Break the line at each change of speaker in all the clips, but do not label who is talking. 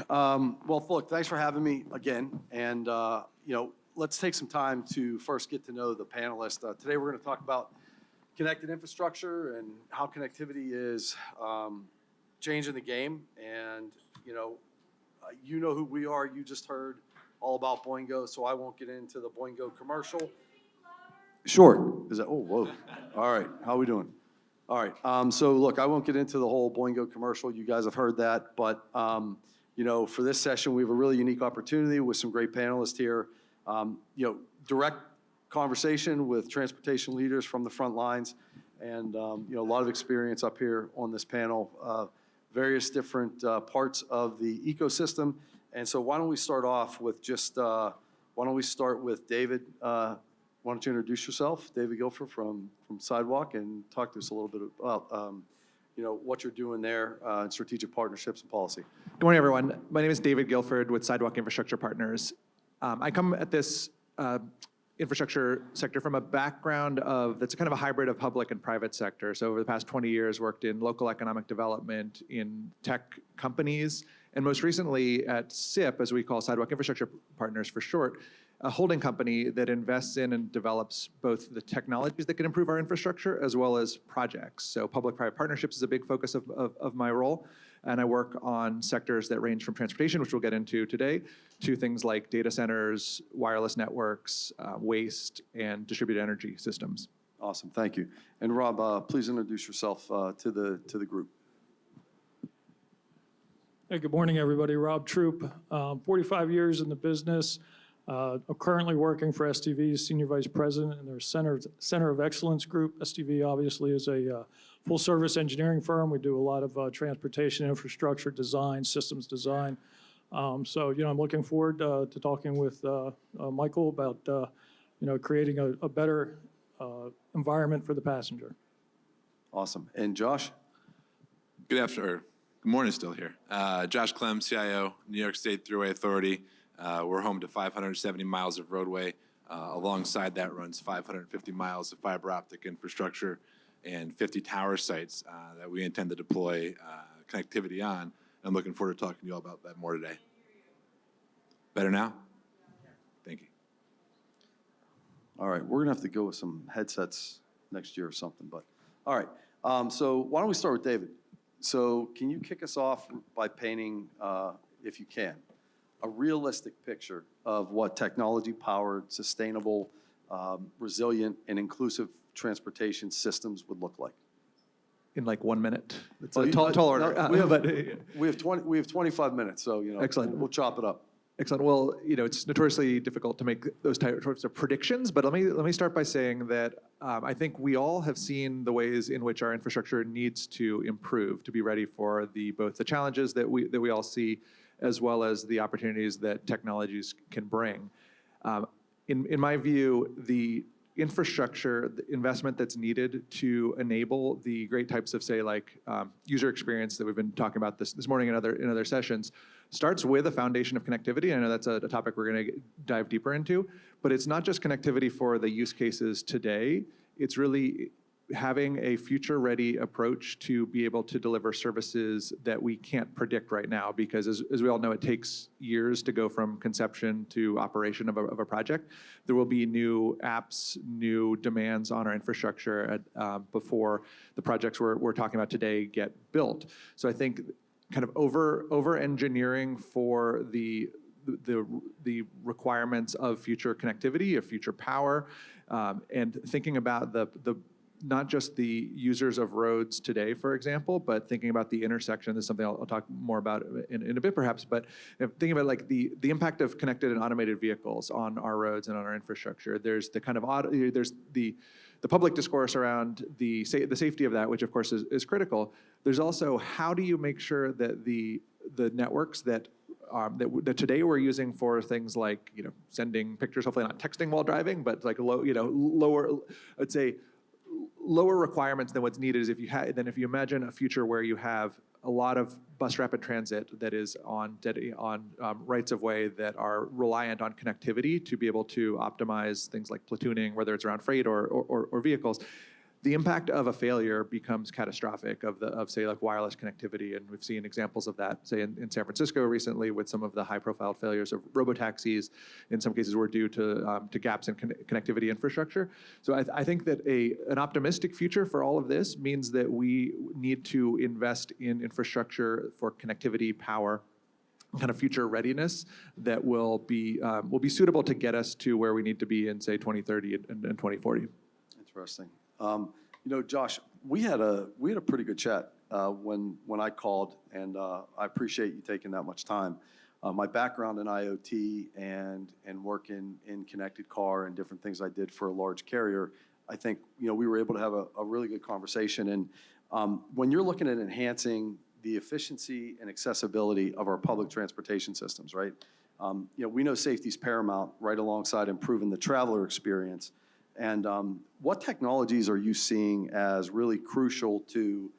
Well, look, thanks for having me again. And, let's take some time to first get to know the panelists. Today, we're going to talk about connected infrastructure and how connectivity is changing the game. And, you know who we are. You just heard all about Boingo, so I won't get into the Boingo commercial. Short. Is that, oh, whoa. All right. How are we doing? All right. So, look, I won't get into the whole Boingo commercial. You guys have heard that. But, for this session, we have a really unique opportunity with some great panelists here. Direct conversation with transportation leaders from the front lines and, a lot of experience up here on this panel, various different parts of the ecosystem. And so why don't we start off with just, why don't we start with David? Why don't you introduce yourself, David Gilford from Sidewalk, and talk to us a little bit about, what you're doing there in strategic partnerships and policy.
Good morning, everyone. My name is David Gilford with Sidewalk Infrastructure Partners. I come at this infrastructure sector from a background that's kind of a hybrid of public and private sector. So over the past 20 years, worked in local economic development, in tech companies, and most recently at SIP, as we call Sidewalk Infrastructure Partners for short, a holding company that invests in and develops both the technologies that can improve our infrastructure as well as projects. So public-private partnerships is a big focus of my role. And I work on sectors that range from transportation, which we'll get into today, to things like data centers, wireless networks, waste, and distributed energy systems.
Awesome, thank you. And Rob, please introduce yourself to the group.
Hey, good morning, everybody. Rob Troop, 45 years in the business. I'm currently working for STV, Senior Vice President in their Center of Excellence group. STV obviously is a full-service engineering firm. We do a lot of transportation infrastructure design, systems design. I'm looking forward to talking with Michael about, creating a better environment for the passenger.
Awesome. And Josh?
Good afternoon. Good morning still here. Josh Clem, CIO, New York State Thruway Authority. We're home to 570 miles of roadway. Alongside that runs 550 miles of fiber optic infrastructure and 50 tower sites that we intend to deploy connectivity on. I'm looking forward to talking to you all about that more today. Better now? Thank you.
All right, we're gonna have to go with some headsets next year or something, but all right. So why don't we start with David? So can you kick us off by painting, if you can, a realistic picture of what technology-powered, sustainable, resilient, and inclusive transportation systems would look like?
In like 1 minute. It's a tall order.
No, we have 25 minutes, so
Excellent.
We'll chop it up.
Excellent. Well, it's notoriously difficult to make those types of predictions, but let me start by saying that I think we all have seen the ways in which our infrastructure needs to improve to be ready for both the challenges that we all see, as well as the opportunities that technologies can bring. In my view, the infrastructure, the investment that's needed to enable the great types of, say, like user experience that we've been talking about this morning in other sessions, starts with a foundation of connectivity. I know that's a topic we're going to dive deeper into, but it's not just connectivity for the use cases today. It's really having a future-ready approach to be able to deliver services that we can't predict right now, because as we all know, it takes years to go from conception to operation of a project. There will be new apps, new demands on our infrastructure before the projects we're talking about today get built. So I think kind of over-engineering for the requirements of future connectivity, of future power, and thinking about not just the users of roads today, for example, but thinking about the intersection. This is something I'll talk more about in a bit, perhaps. But thinking about like the impact of connected and automated vehicles on our roads and on our infrastructure. There's the kind of there's the public discourse around the safety of that, which of course is critical. There's also how do you make sure that the networks that today we're using for things like sending pictures, hopefully not texting while driving, but like lower, I'd say, lower requirements than what's needed is if you imagine a future where you have a lot of bus rapid transit that is on rights of way that are reliant on connectivity to be able to optimize things like platooning, whether it's around freight or vehicles. the impact of a failure becomes catastrophic of say like wireless connectivity, and we've seen examples of that, say in San Francisco recently with some of the high-profile failures of robotaxis. In some cases, were due to gaps in connectivity infrastructure. So I think that an optimistic future for all of this means that we need to invest in infrastructure for connectivity, power, kind of future readiness that will be suitable to get us to where we need to be in say 2030 and 2040.
Interesting. You know, Josh, we had a pretty good chat when I called, and I appreciate you taking that much time. My background in IoT and work in connected car and different things I did for a large carrier, I think, you know, we were able to have a really good conversation. And when you're looking at enhancing the efficiency and accessibility of our public transportation systems, right? You know, we know safety is paramount right alongside improving the traveler experience. And what technologies are you seeing as really crucial to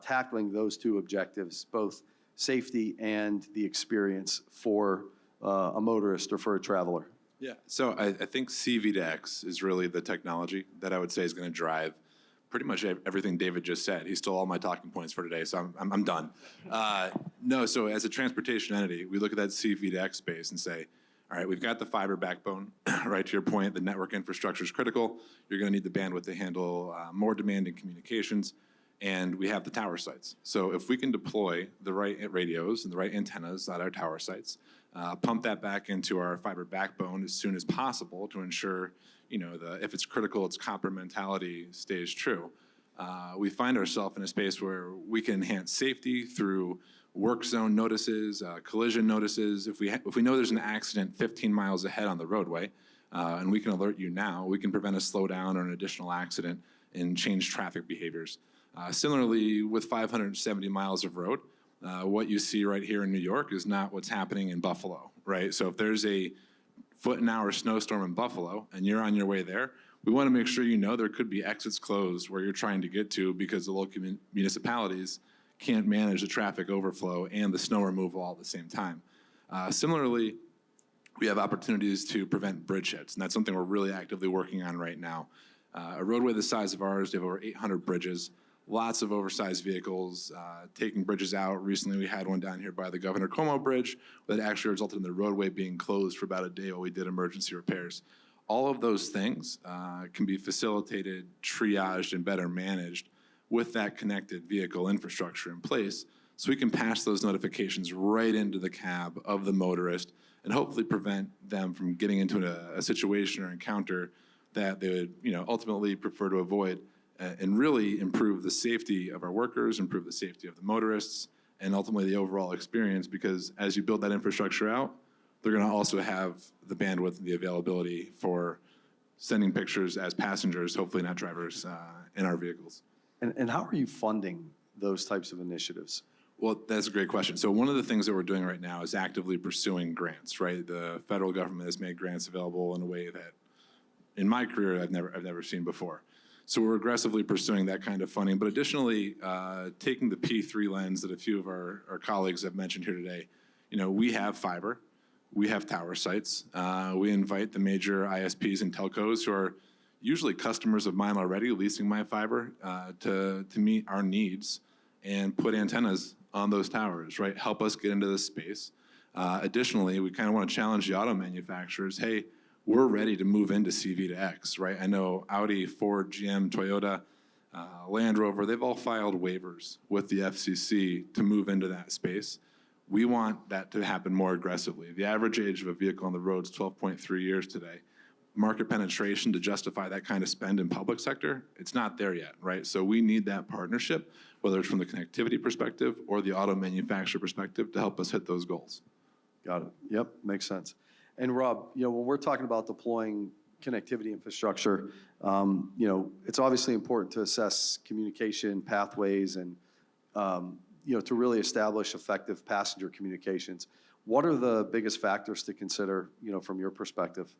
tackling those two objectives, both safety and the experience for a motorist or for a traveler?
Yeah, so I think C-V2X is really the technology that I would say is going to drive pretty much everything David just said. He stole all my talking points for today, so I'm done. No, so as a transportation entity, we look at that C-V2X space and say, all right, we've got the fiber backbone, right? To your point, the network infrastructure is critical. You're going to need the bandwidth to handle more demanding communications, and we have the tower sites. So if we can deploy the right radios and the right antennas at our tower sites, pump that back into our fiber backbone as soon as possible to ensure, you know, if it's critical, its copper mentality stays true. We find ourselves in a space where we can enhance safety through work zone notices, collision notices. If we know there's an accident 15 miles ahead on the roadway, and we can alert you now, we can prevent a slowdown or an additional accident and change traffic behaviors. Similarly, with 570 miles of road, what you see right here in New York is not what's happening in Buffalo, right? So if there's a foot-an-hour snowstorm in Buffalo and you're on your way there, we want to make sure you know there could be exits closed where you're trying to get to because the local municipalities can't manage the traffic overflow and the snow removal all at the same time. Similarly, we have opportunities to prevent bridge hits, and that's something we're really actively working on right now. A roadway the size of ours, they have over 800 bridges, lots of oversized vehicles taking bridges out. Recently, we had one down here by the Governor Cuomo Bridge that actually resulted in the roadway being closed for about a day while we did emergency repairs. All of those things can be facilitated, triaged, and better managed with that connected vehicle infrastructure in place, so we can pass those notifications right into the cab of the motorist and hopefully prevent them from getting into a situation or encounter that they would, you know, ultimately prefer to avoid, and really improve the safety of our workers, improve the safety of the motorists, and ultimately the overall experience, because as you build that infrastructure out, they're going to also have the bandwidth and the availability for sending pictures as passengers, hopefully not drivers, in our vehicles.
And how are you funding those types of initiatives?
Well, that's a great question. So one of the things that we're doing right now is actively pursuing grants, right? The federal government has made grants available in a way that, in my career, I've never seen before. So we're aggressively pursuing that kind of funding, but additionally, taking the P3 lens that a few of our colleagues have mentioned here today. You know, we have fiber, we have tower sites. We invite the major ISPs and telcos who are usually customers of mine already, leasing my fiber, to meet our needs and put antennas on those towers, right? Help us get into this space. Additionally, we kind of want to challenge the auto manufacturers. Hey, we're ready to move into C-V2X, right? I know Audi, Ford, GM, Toyota, Land Rover, they've all filed waivers with the FCC to move into that space. We want that to happen more aggressively. The average age of a vehicle on the road is 12.3 years today. Market penetration to justify that kind of spend in public sector, it's not there yet, right? So we need that partnership, whether it's from the connectivity perspective or the auto manufacturer perspective, to help us hit those goals.
Got it. Yep, makes sense. And Rob, you know, when we're talking about deploying connectivity infrastructure, you know, it's obviously important to assess communication pathways and, you know, to really establish effective passenger communications. What are the biggest factors to consider, you know, from your perspective?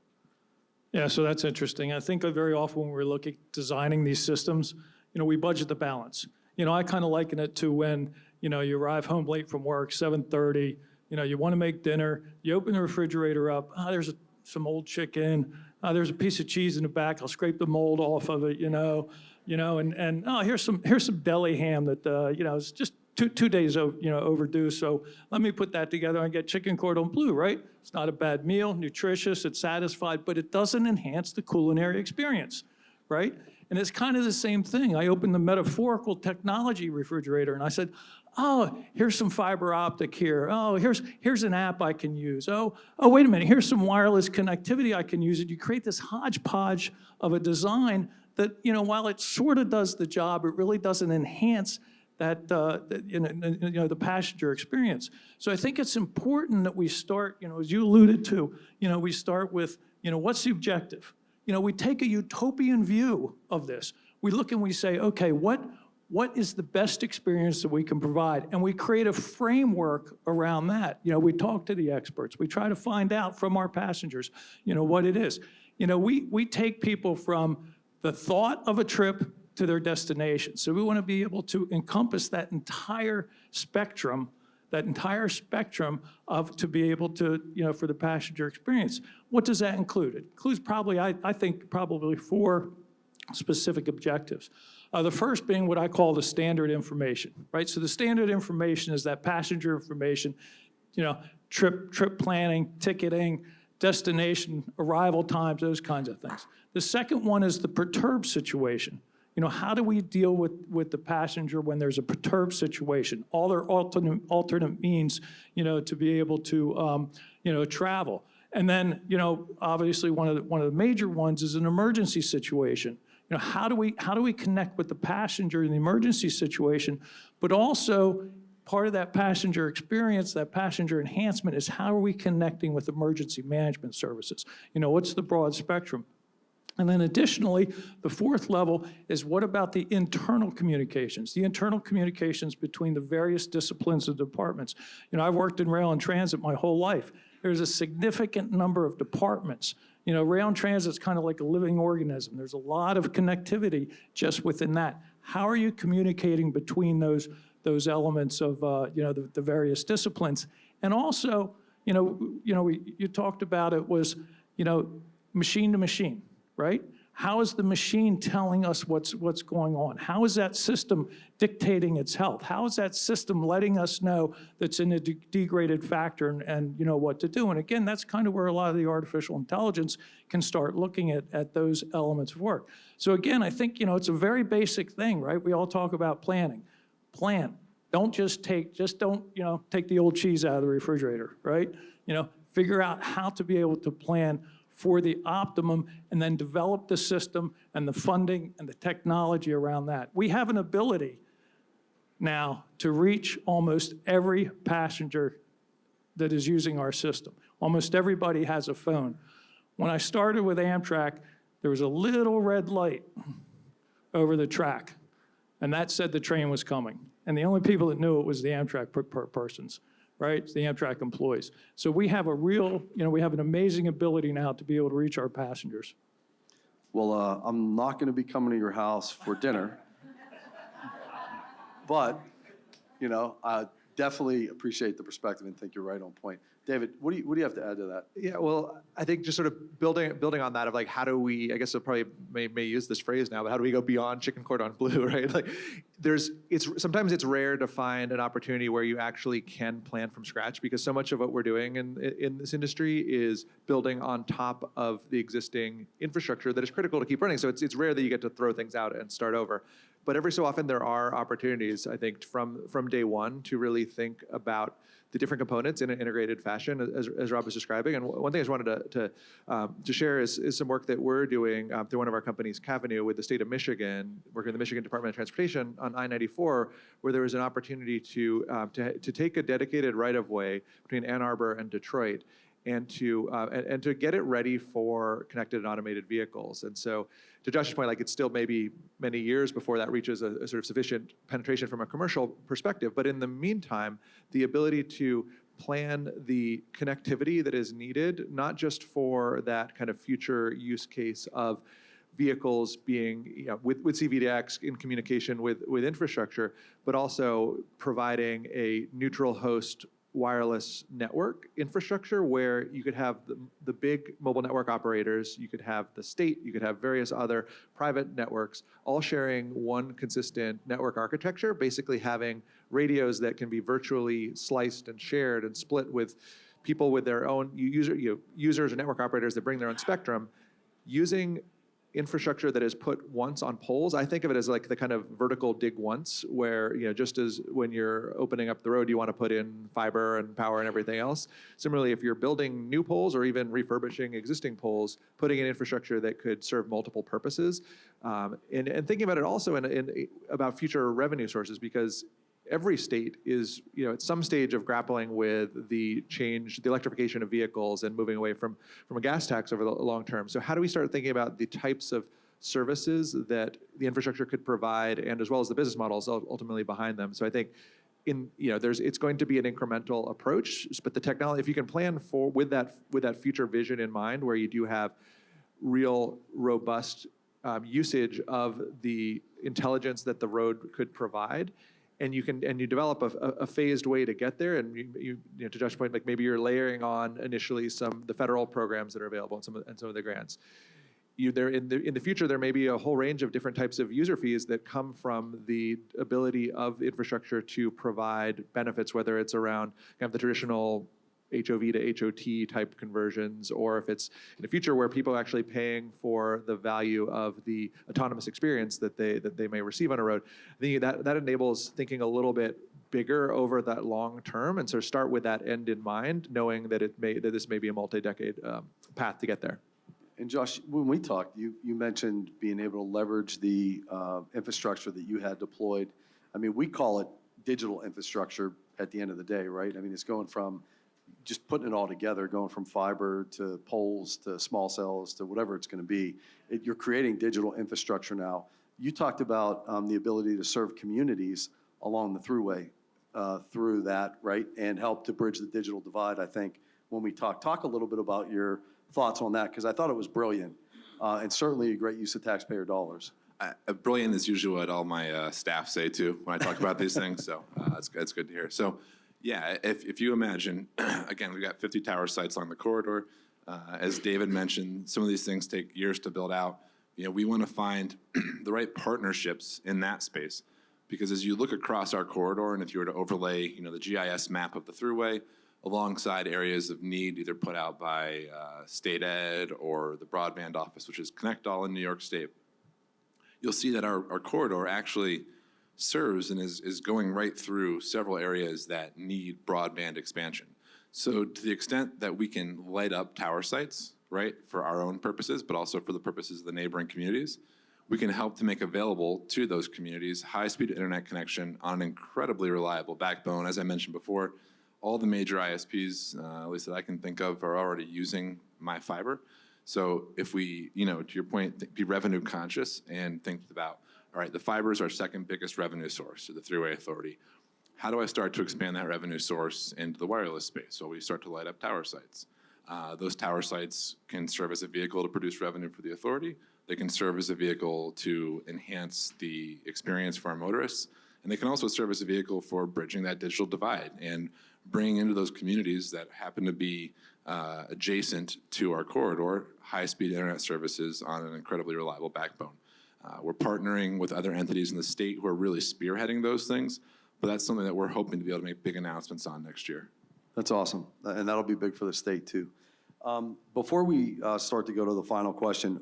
Yeah, so that's interesting. I think very often when we're looking at designing these systems, you know, we budget the balance. You know, I kind of liken it to when, you know, you arrive home late from work, 7:30, you know, you want to make dinner, you open the refrigerator up, there's some old chicken, there's a piece of cheese in the back, I'll scrape the mold off of it, you know. you know, and oh, here's some deli ham that, you know, it's just two days, overdue. So let me put that together and get chicken cordon bleu, right? It's not a bad meal, nutritious, it's satisfied, but it doesn't enhance the culinary experience, right? And it's kind of the same thing. I opened the metaphorical technology refrigerator and I said, oh, here's some fiber optic here. Oh, here's an app I can use. Oh, wait a minute, here's some wireless connectivity I can use. And you create this hodgepodge of a design that, you know, while it sort of does the job, it really doesn't enhance that, the passenger experience. So I think it's important that we start, you know, as you alluded to, you know, we start with, you know, what's the objective? You know, we take a utopian view of this. We look and we say, okay, what is the best experience that we can provide? And we create a framework around that. You know, we talk to the experts. We try to find out from our passengers, you know, what it is. You know, we take people from the thought of a trip to their destination. So we want to be able to encompass that entire spectrum of to be able to, you know, for the passenger experience. What does that include? It includes probably, I think, probably 4 specific objectives. The first being what I call the standard information, right? So the standard information is that passenger information, you know, trip planning, ticketing, destination, arrival times, those kinds of things. The second one is the perturbed situation. You know, how do we deal with the passenger when there's a perturbed situation? All their alternate means, you know, to be able to, you know, travel. And then, you know, obviously one of the major ones is an emergency situation. You know, how do we connect with the passenger in the emergency situation, but also part of that passenger experience, that passenger enhancement is how are we connecting with emergency management services? You know, what's the broad spectrum? And then additionally, the 4th level is what about the internal communications? The internal communications between the various disciplines of departments. You know, I've worked in rail and transit my whole life. There's a significant number of departments. You know, rail and transit's kind of like a living organism. There's a lot of connectivity just within that. How are you communicating between those elements of, you know, the various disciplines? And also, you talked about it was, you know, machine to machine. Right? How is the machine telling us what's going on? How is that system dictating its health? How is that system letting us know that's in a degraded factor and you know what to do? And again, that's kind of where a lot of the artificial intelligence can start looking at those elements of work. So again, I think, you know, it's a very basic thing, right? We all talk about planning. Plan. Don't don't, you know, take the old cheese out of the refrigerator, right? You know, figure out how to be able to plan for the optimum, and then develop the system and the funding and the technology around that. We have an ability now to reach almost every passenger that is using our system. Almost everybody has a phone. When I started with Amtrak, there was a little red light over the track, and that said the train was coming. And the only people that knew it was the Amtrak persons. Right? It's the Amtrak employees. So we have we have an amazing ability now to be able to reach our passengers.
Well, I'm not going to be coming to your house for dinner, but, you know, I definitely appreciate the perspective and think you're right on point. David, what do you have to add to that?
Yeah, well, I think just sort of building on that of like, how do we, I guess I probably may use this phrase now, but how do we go beyond chicken cordon bleu, right? Like sometimes it's rare to find an opportunity where you actually can plan from scratch, because so much of what we're doing in this industry is building on top of the existing infrastructure that is critical to keep running. So it's rare that you get to throw things out and start over. But every so often there are opportunities, I think, from day one to really think about the different components in an integrated fashion, as Rob was describing. And one thing I just wanted to share is some work that we're doing through one of our companies, Cavenue, with the state of Michigan, working in the Michigan Department of Transportation on I-94, where there was an opportunity to take a dedicated right-of-way between Ann Arbor and Detroit, and to get it ready for connected and automated vehicles. And so, to Josh's point, like, it's still maybe many years before that reaches a sort of sufficient penetration from a commercial perspective. But in the meantime, the ability to plan the connectivity that is needed, not just for that kind of future use case of vehicles being, you know, with CVDX in communication with infrastructure, but also providing a neutral host wireless network infrastructure where you could have the big mobile network operators, you could have the state, you could have various other private networks all sharing one consistent network architecture, basically having radios that can be virtually sliced and shared and split with people with their own users or network operators that bring their own spectrum, using infrastructure that is put once on poles. I think of it as like the kind of vertical dig once, where just as when you're opening up the road, you want to put in fiber and power and everything else. Similarly, if you're building new poles or even refurbishing existing poles, putting in infrastructure that could serve multiple purposes, and thinking about it also about future revenue sources, because every state is, at some stage of grappling with the electrification of vehicles and moving away from a gas tax over the long term. So how do we start thinking about the types of services that the infrastructure could provide, and as well as the business models ultimately behind them? So I think it's going to be an incremental approach, but the technology, if you can plan with that future vision in mind, where you do have real robust usage of the intelligence that the road could provide, and you develop a phased way to get there. And to Josh's point, like maybe you're layering on initially the federal programs that are available and some of the grants. In the future, there may be a whole range of different types of user fees that come from the ability of infrastructure to provide benefits, whether it's around kind of the traditional HOV to HOT type conversions, or if it's in the future where people are actually paying for the value of the autonomous experience that they may receive on a road. I think that enables thinking a little bit bigger over that long term, and so start with that end in mind, knowing that this may be a multi-decade path to get there.
And Josh, when we talked, you mentioned being able to leverage the infrastructure that you had deployed. I mean, we call it digital infrastructure at the end of the day, right? I mean, it's going from just putting it all together, going from fiber to poles to small cells to whatever it's going to be. You're creating digital infrastructure now. You talked about the ability to serve communities along the thruway through that, right, and help to bridge the digital divide. I think when we talk a little bit about your thoughts on that, because I thought it was brilliant and certainly a great use of taxpayer dollars.
Brilliant is usually what all my staff say too when I talk about these things, so that's good to hear. So yeah, if you imagine, again, we've got 50 tower sites along the corridor. As David mentioned, some of these things take years to build out. We want to find the right partnerships in that space, because as you look across our corridor, and if you were to overlay, the GIS map of the thruway alongside areas of need, either put out by state ed or the broadband office, which is Connect All in New York State, you'll see that our corridor actually serves and is going right through several areas that need broadband expansion. So to the extent that we can light up tower sites, right, for our own purposes, but also for the purposes of the neighboring communities, we can help to make available to those communities high-speed internet connection on an incredibly reliable backbone. As I mentioned before, all the major ISPs, at least that I can think of, are already using my fiber. So if we, to your point, be revenue conscious and think about, all right, the fiber is our second biggest revenue source to the Thruway Authority. How do I start to expand that revenue source into the wireless space? So we start to light up tower sites. Those tower sites can serve as a vehicle to produce revenue for the authority. They can serve as a vehicle to enhance the experience for our motorists. And they can also serve as a vehicle for bridging that digital divide and bringing into those communities that happen to be adjacent to our corridor high-speed internet services on an incredibly reliable backbone. We're partnering with other entities in the state who are really spearheading those things, but that's something that we're hoping to be able to make big announcements on next year.
That's awesome, and that'll be big for the state too. Before we start to go to the final question,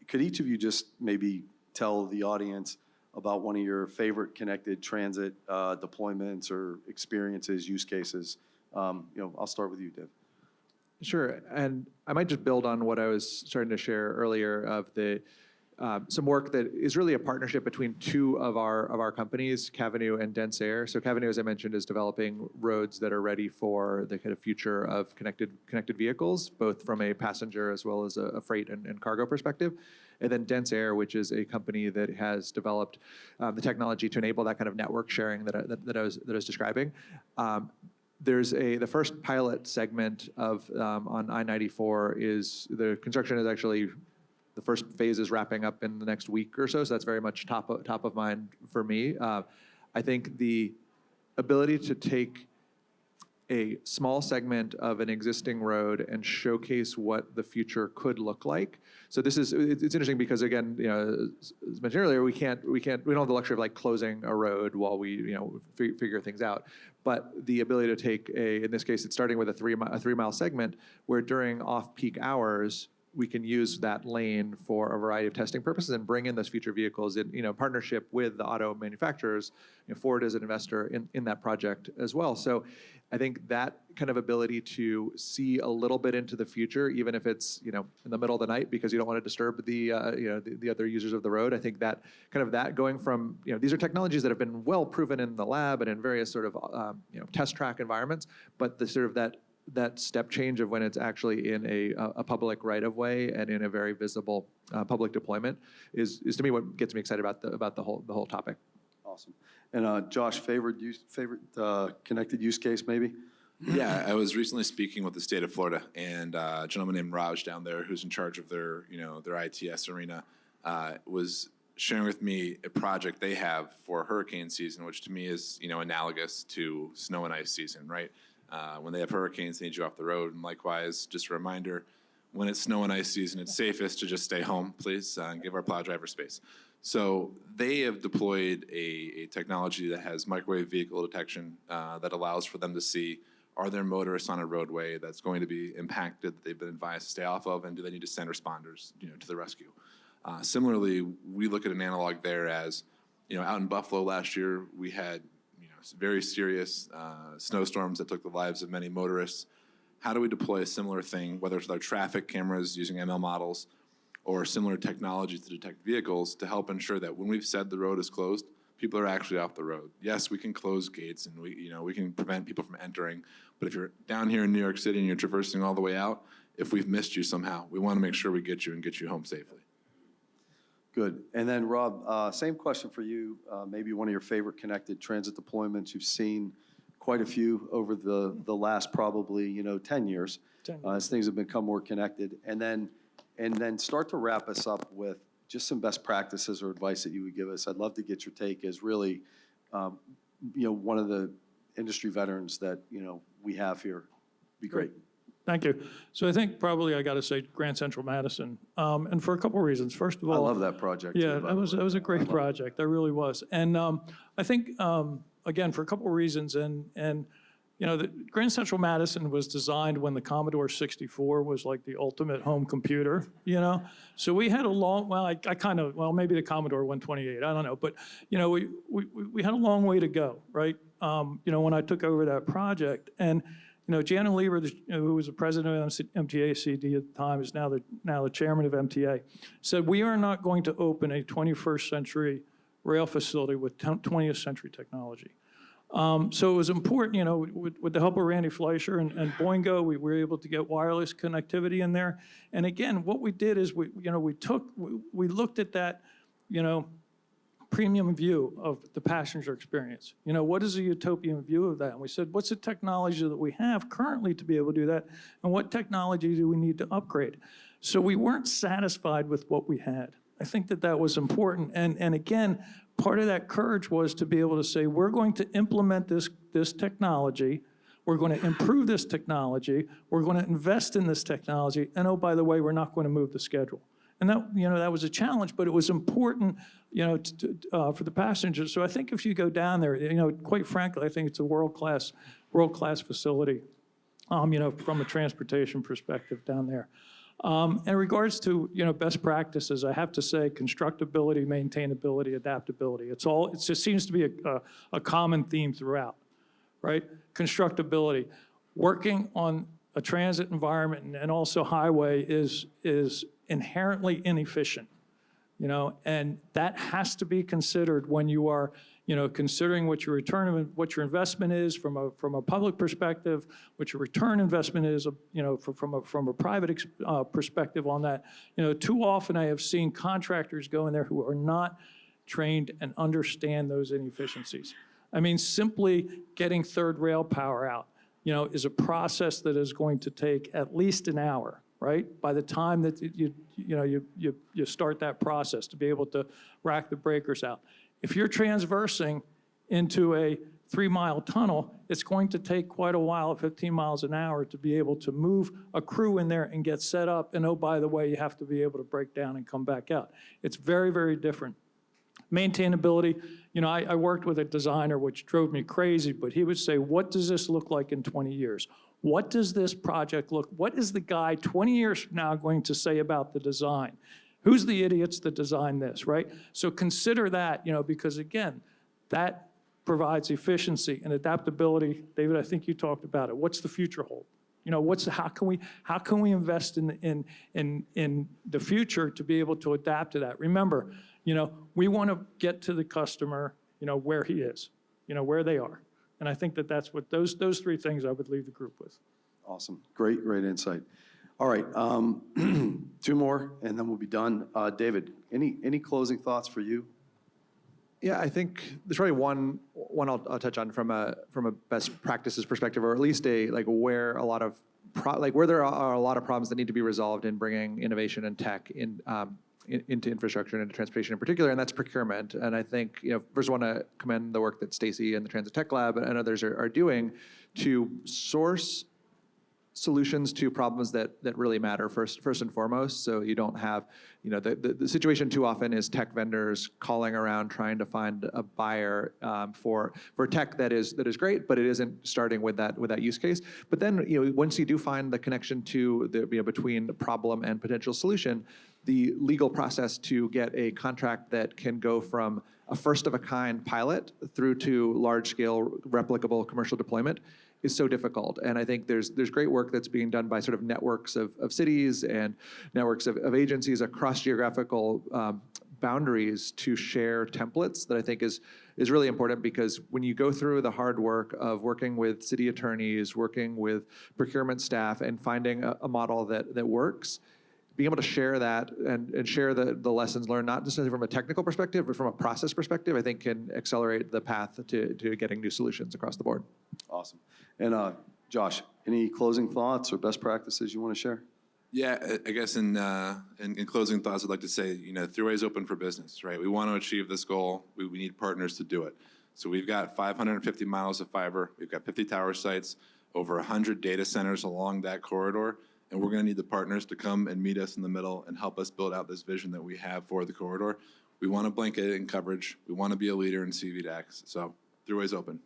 could each of you just maybe tell the audience about one of your favorite connected transit deployments or experiences, use cases? I'll start with you, Dave.
Sure, and I might just build on what I was starting to share earlier of some work that is really a partnership between two of our companies, Cavenue and Dense Air. So Cavenue, as I mentioned, is developing roads that are ready for the kind of future of connected vehicles, both from a passenger as well as a freight and cargo perspective. And then Dense Air, which is a company that has developed the technology to enable that kind of network sharing that I was describing. There's the first pilot segment of on I-94 is the construction is actually. The first phase is wrapping up in the next week or so that's very much top of mind for me. I think the ability to take a small segment of an existing road and showcase what the future could look like. So it's interesting because, again, as mentioned earlier, we don't have the luxury of like closing a road while we figure things out. But the ability to take in this case, it's starting with a 3 mile segment where during off-peak hours, we can use that lane for a variety of testing purposes and bring in those future vehicles in partnership with the auto manufacturers. Ford is an investor in that project as well. So I think that kind of ability to see a little bit into the future, even if it's in the middle of the night because you don't want to disturb the other users of the road. I think that going from these are technologies that have been well proven in the lab and in various sort of test track environments, but the sort of that step change of when it's actually in a public right of way and in a very visible public deployment is to me what gets me excited about the whole topic.
Awesome. And Josh, favorite connected use case maybe?
Yeah, I was recently speaking with the state of Florida, and a gentleman named Raj down there, who's in charge of their ITS arena, was sharing with me a project they have for hurricane season, which to me is analogous to snow and ice season, right? When they have hurricanes, they need you off the road, and likewise, just a reminder, when it's snow and ice season, it's safest to just stay home, please, and give our plow driver space. So they have deployed a technology that has microwave vehicle detection that allows for them to see, are there motorists on a roadway that's going to be impacted that they've been advised to stay off of, and do they need to send responders to the rescue? Similarly, we look at an analog there as, out in Buffalo last year, we had very serious snowstorms that took the lives of many motorists. How do we deploy a similar thing, whether it's with our traffic cameras using ML models or similar technology to detect vehicles to help ensure that when we've said the road is closed, people are actually off the road? Yes, we can close gates and we can prevent people from entering, but if you're down here in New York City and you're traversing all the way out, if we've missed you somehow, we want to make sure we get you and get you home safely.
Good. And then Rob, same question for you. Maybe one of your favorite connected transit deployments. You've seen quite a few over the last probably 10 years as things have become more connected. And then start to wrap us up with just some best practices or advice that you would give us. I'd love to get your take as really one of the industry veterans that we have here. Be great.
Thank you. So I think probably I got to say Grand Central Madison, and for a couple of reasons. First of all,
I love that project.
Yeah,
too,
that was a great project. That really was. And I think again for a couple of reasons, and the Grand Central Madison was designed when the Commodore 64 was like the ultimate home computer. So we had a long. Well, maybe the Commodore 128. I don't know, but we had a long way to go, right? When I took over that project and. Jana Lieber, who was the president of MTA-CD at the time, is now the chairman of MTA, said we are not going to open a 21st century rail facility with 20th century technology. So it was important, with the help of Randy Fleischer and Boingo, we were able to get wireless connectivity in there. And again, what we did is we looked at that, premium view of the passenger experience. What is a utopian view of that? And we said, what's the technology that we have currently to be able to do that? And what technology do we need to upgrade? So we weren't satisfied with what we had. I think that was important. And again, part of that courage was to be able to say, we're going to implement this technology. We're going to improve this technology. We're going to invest in this technology. And oh, by the way, we're not going to move the schedule. And that was a challenge, but it was important, for the passengers. So I think if you go down there, quite frankly, I think it's a world-class facility, from a transportation perspective down there. In regards to, best practices, I have to say constructability, maintainability, adaptability. It just seems to be a common theme throughout, right? Constructability, working on a transit environment and also highway is inherently inefficient, and that has to be considered when you are, considering what your return, what your investment is from a public perspective, what your return investment is, from a private perspective on that. Too often I have seen contractors go in there who are not trained and understand those inefficiencies. I mean, simply getting third rail power out, is a process that is going to take at least an hour. Right? By the time that you start that process to be able to rack the breakers out. If you're transversing into a 3-mile tunnel, it's going to take quite a while at 15 miles an hour to be able to move a crew in there and get set up. And oh, by the way, you have to be able to break down and come back out. It's very, very different. Maintainability, you know, I worked with a designer, which drove me crazy, but he would say, what does this look like in 20 years? What does this project look, what is the guy 20 years from now going to say about the design? Who's the idiots that designed this, right? So consider that, you know, because again, that provides efficiency and adaptability. David, I think you talked about it. What's the future hold? You know, how can we invest in the future to be able to adapt to that? Remember, you know, we want to get to the customer, you know, where he is, you know, where they are. And I think that that's what those 3 things I would leave the group with.
Awesome. Great insight. All right, 2 more, and then we'll be done. David, any closing thoughts for you?
Yeah, I think there's probably one I'll touch on from a best practices perspective, or at least where a lot of where there are a lot of problems that need to be resolved in bringing innovation and tech into infrastructure and into transportation in particular, and that's procurement. And I think, you know, first I want to commend the work that Stacy and the Transit Tech Lab and others are doing to source solutions to problems that really matter first and foremost. So you don't have, you know, the situation too often is tech vendors calling around trying to find a buyer for tech that is great, but it isn't starting with that use case. But then, you know, once you do find the connection to the, you know, between the problem and potential solution, the legal process to get a contract that can go from a first-of-a-kind pilot through to large-scale replicable commercial deployment is so difficult. And I think there's great work that's being done by sort of networks of cities and networks of agencies across geographical boundaries to share templates that I think is really important, because when you go through the hard work of working with city attorneys, working with procurement staff, and finding a model that works, being able to share that and share the lessons learned, not just from a technical perspective, but from a process perspective, I think can accelerate the path to getting new solutions across the board.
Awesome. And Josh, any closing thoughts or best practices you want to share?
Yeah, I guess in closing thoughts, I'd like to say, you know, Thruway's open for business, right? We want to achieve this goal. We need partners to do it. So we've got 550 miles of fiber. We've got 50 tower sites, over 100 data centers along that corridor. And we're going to need the partners to come and meet us in the middle and help us build out this vision that we have for the corridor. We want to blanket it in coverage. We want to be a leader in CV-DAX. So Thruway's open.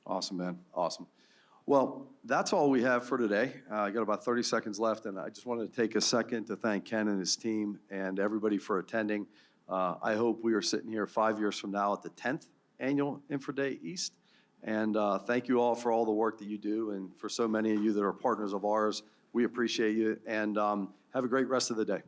Awesome, man. Awesome. Well, that's all we have for today. I got about 30 seconds left, and I just wanted to take a second to thank Ken and his team and everybody for attending. I hope we are sitting here 5 years from now at the 10th Annual Infra Day East. And thank you all for all the work that you do, and for so many of you that are partners of ours. We appreciate you, and have a great rest of the day.